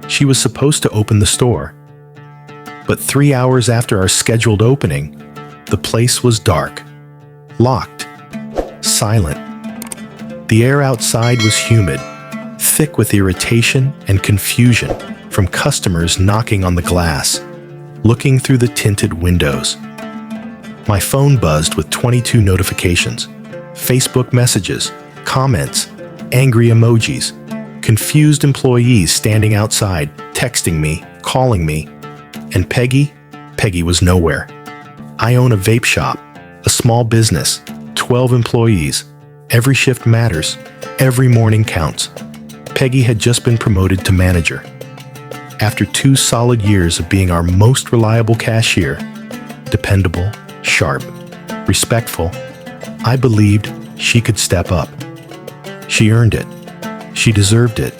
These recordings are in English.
She was supposed to open the store. But 3 hours after our scheduled opening, the place was dark, locked, silent. The air outside was humid, thick with irritation and confusion from customers knocking on the glass, looking through the tinted windows. My phone buzzed with 22 notifications, Facebook messages, comments, angry emojis, confused employees standing outside, texting me, calling me, and Peggy was nowhere. I own a vape shop, a small business, 12 employees. Every shift matters. Every morning counts. Peggy had just been promoted to manager. After 2 solid years of being our most reliable cashier, dependable, sharp, respectful, I believed she could step up. She earned it. She deserved it.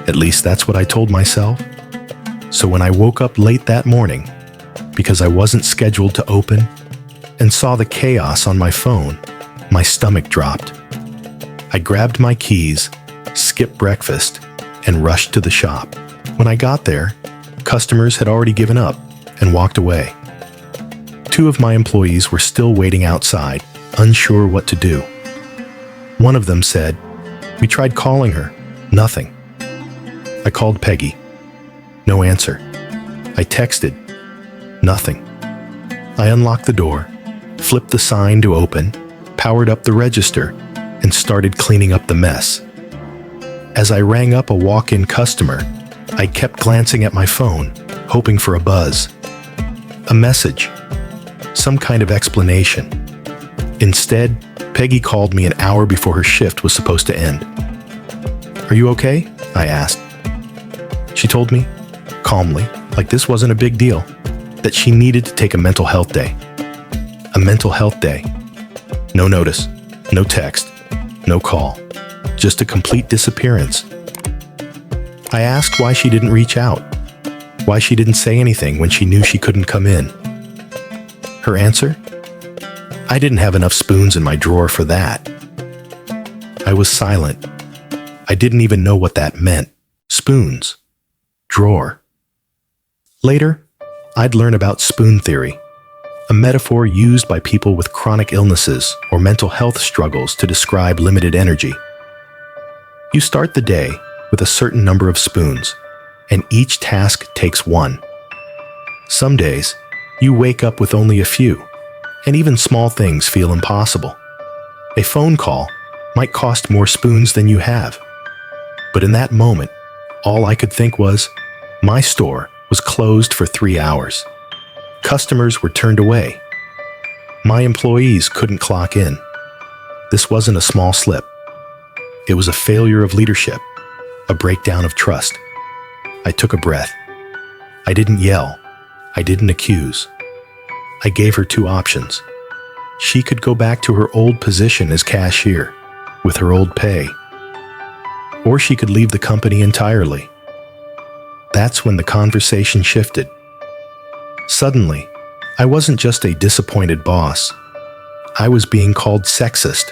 At least that's what I told myself. So when I woke up late that morning, because I wasn't scheduled to open, and saw the chaos on my phone, my stomach dropped. I grabbed my keys, skipped breakfast, and rushed to the shop. When I got there, customers had already given up and walked away. 2 of my employees were still waiting outside, unsure what to do. One of them said, "We tried calling her. Nothing." I called Peggy. No answer. I texted. Nothing. I unlocked the door, flipped the sign to open, powered up the register, and started cleaning up the mess. As I rang up a walk-in customer, I kept glancing at my phone, hoping for a buzz. A message. Some kind of explanation. Instead, Peggy called me an hour before her shift was supposed to end. "Are you okay?" I asked. She told me, calmly, like this wasn't a big deal, that she needed to take a mental health day. A mental health day. No notice, no text, no call, just a complete disappearance. I asked why she didn't reach out, why she didn't say anything when she knew she couldn't come in. Her answer? I didn't have enough spoons in my drawer for that. I was silent. I didn't even know what that meant. Spoons. Drawer. Later, I'd learn about spoon theory, a metaphor used by people with chronic illnesses or mental health struggles to describe limited energy. You start the day with a certain number of spoons, and each task takes one. Some days, you wake up with only a few, and even small things feel impossible. A phone call might cost more spoons than you have. But in that moment, all I could think was, my store was closed for 3 hours. Customers were turned away. My employees couldn't clock in. This wasn't a small slip. It was a failure of leadership, a breakdown of trust. I took a breath. I didn't yell. I didn't accuse. I gave her 2 options. She could go back to her old position as cashier, with her old pay, or she could leave the company entirely. That's when the conversation shifted. Suddenly, I wasn't just a disappointed boss. I was being called sexist,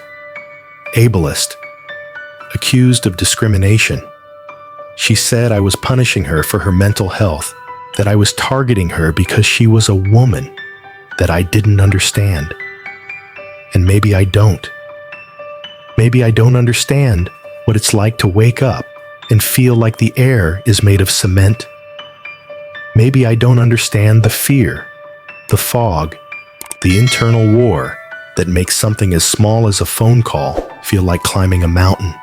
ableist, accused of discrimination. She said I was punishing her for her mental health, that I was targeting her because she was a woman, that I didn't understand. And maybe I don't. Maybe I don't understand what it's like to wake up and feel like the air is made of cement. Maybe I don't understand the fear, the fog, the internal war that makes something as small as a phone call feel like climbing a mountain.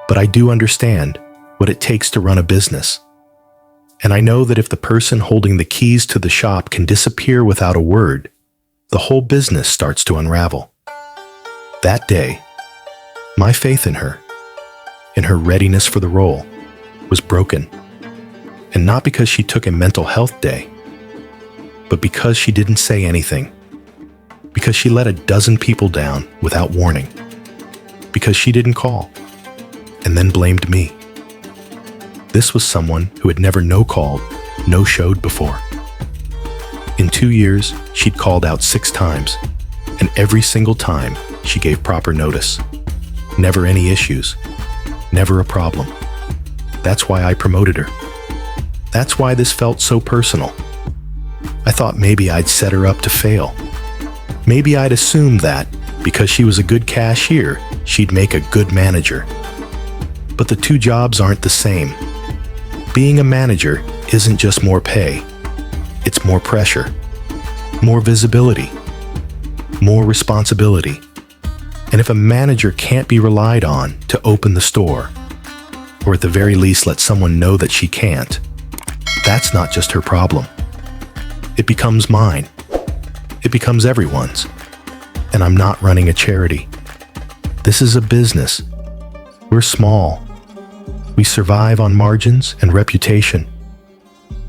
But I do understand what it takes to run a business. And I know that if the person holding the keys to the shop can disappear without a word, the whole business starts to unravel. That day, my faith in her readiness for the role, was broken. And not because she took a mental health day, but because she didn't say anything. Because she let a dozen people down without warning. Because she didn't call, and then blamed me. This was someone who had never no-called, no-showed before. In 2 years, she'd called out 6 times, and every single time, she gave proper notice. Never any issues. Never a problem. That's why I promoted her. That's why this felt so personal. I thought maybe I'd set her up to fail. Maybe I'd assumed that, because she was a good cashier, she'd make a good manager. But the two jobs aren't the same. Being a manager isn't just more pay. It's more pressure, more visibility, more responsibility. And if a manager can't be relied on to open the store, or at the very least let someone know that she can't, that's not just her problem. It becomes mine. It becomes everyone's. And I'm not running a charity. This is a business. We're small. We survive on margins and reputation.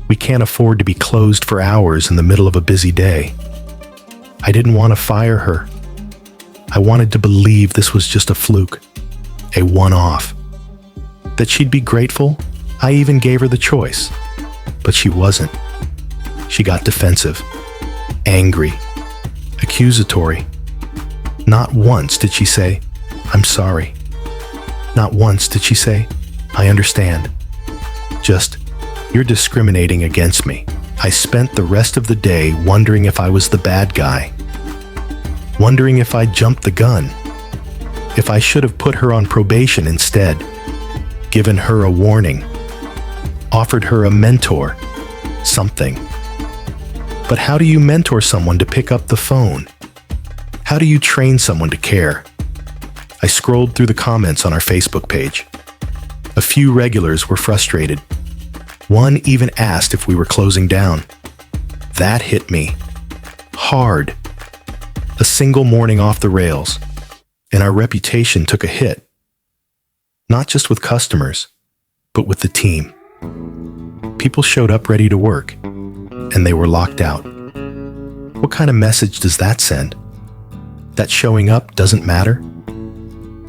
We can't afford to be closed for hours in the middle of a busy day. I didn't want to fire her. I wanted to believe this was just a fluke, a one-off. That she'd be grateful. I even gave her the choice. But she wasn't. She got defensive, angry, accusatory. Not once did she say, "I'm sorry." Not once did she say, "I understand." Just, "You're discriminating against me." I spent the rest of the day wondering if I was the bad guy, wondering if I jumped the gun, if I should have put her on probation instead, given her a warning, offered her a mentor, something. But how do you mentor someone to pick up the phone? How do you train someone to care? I scrolled through the comments on our Facebook page. A few regulars were frustrated. One even asked if we were closing down. That hit me hard. A single morning off the rails, and our reputation took a hit. Not just with customers, but with the team. People showed up ready to work, and they were locked out. What kind of message does that send? That showing up doesn't matter?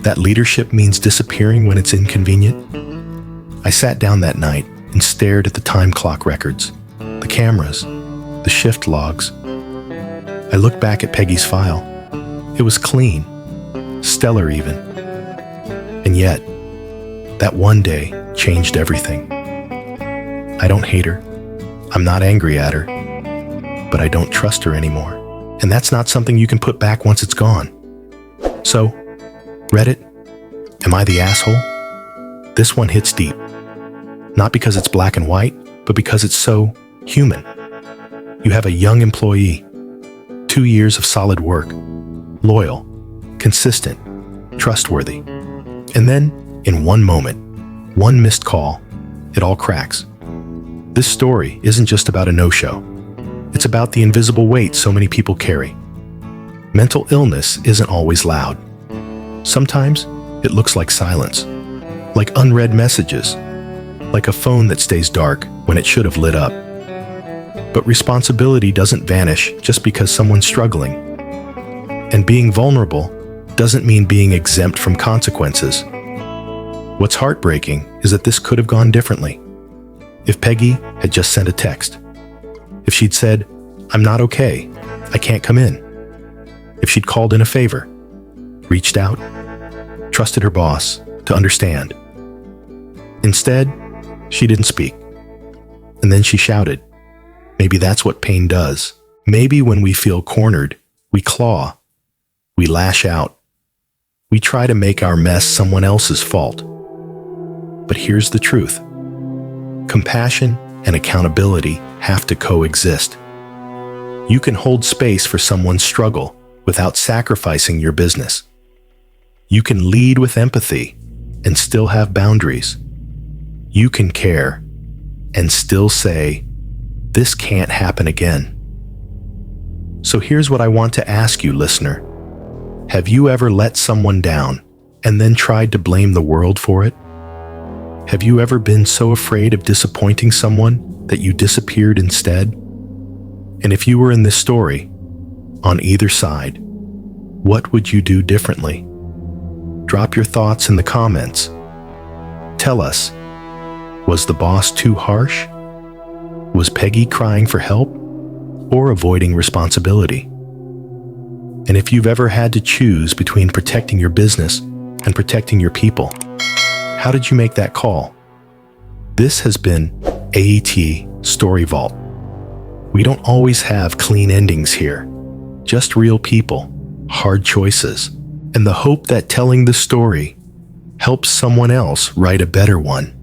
That leadership means disappearing when it's inconvenient? I sat down that night and stared at the time clock records, the cameras, the shift logs. I looked back at Peggy's file. It was clean, stellar even. And yet, that one day changed everything. I don't hate her. I'm not angry at her. But I don't trust her anymore. And that's not something you can put back once it's gone. So, Reddit, am I the asshole? This one hits deep. Not because it's black and white, but because it's so human. You have a young employee, 2 years of solid work, loyal, consistent, trustworthy. And then, in one moment, one missed call, it all cracks. This story isn't just about a no-show. It's about the invisible weight so many people carry. Mental illness isn't always loud. Sometimes it looks like silence, like unread messages, like a phone that stays dark when it should have lit up. But responsibility doesn't vanish just because someone's struggling. And being vulnerable doesn't mean being exempt from consequences. What's heartbreaking is that this could have gone differently. If Peggy had just sent a text. If she'd said, "I'm not okay, I can't come in." If she'd called in a favor, reached out, trusted her boss to understand. Instead, she didn't speak. And then she shouted. Maybe that's what pain does. Maybe when we feel cornered, we claw, we lash out. We try to make our mess someone else's fault. But here's the truth. Compassion and accountability have to coexist. You can hold space for someone's struggle without sacrificing your business. You can lead with empathy and still have boundaries. You can care and still say, "This can't happen again." So here's what I want to ask you, listener. Have you ever let someone down and then tried to blame the world for it? Have you ever been so afraid of disappointing someone that you disappeared instead? And if you were in this story, on either side, what would you do differently? Drop your thoughts in the comments. Tell us, was the boss too harsh? Was Peggy crying for help or avoiding responsibility? And if you've ever had to choose between protecting your business and protecting your people, how did you make that call? This has been AITA Story Vault. We don't always have clean endings here, just real people, hard choices, and the hope that telling the story helps someone else write a better one.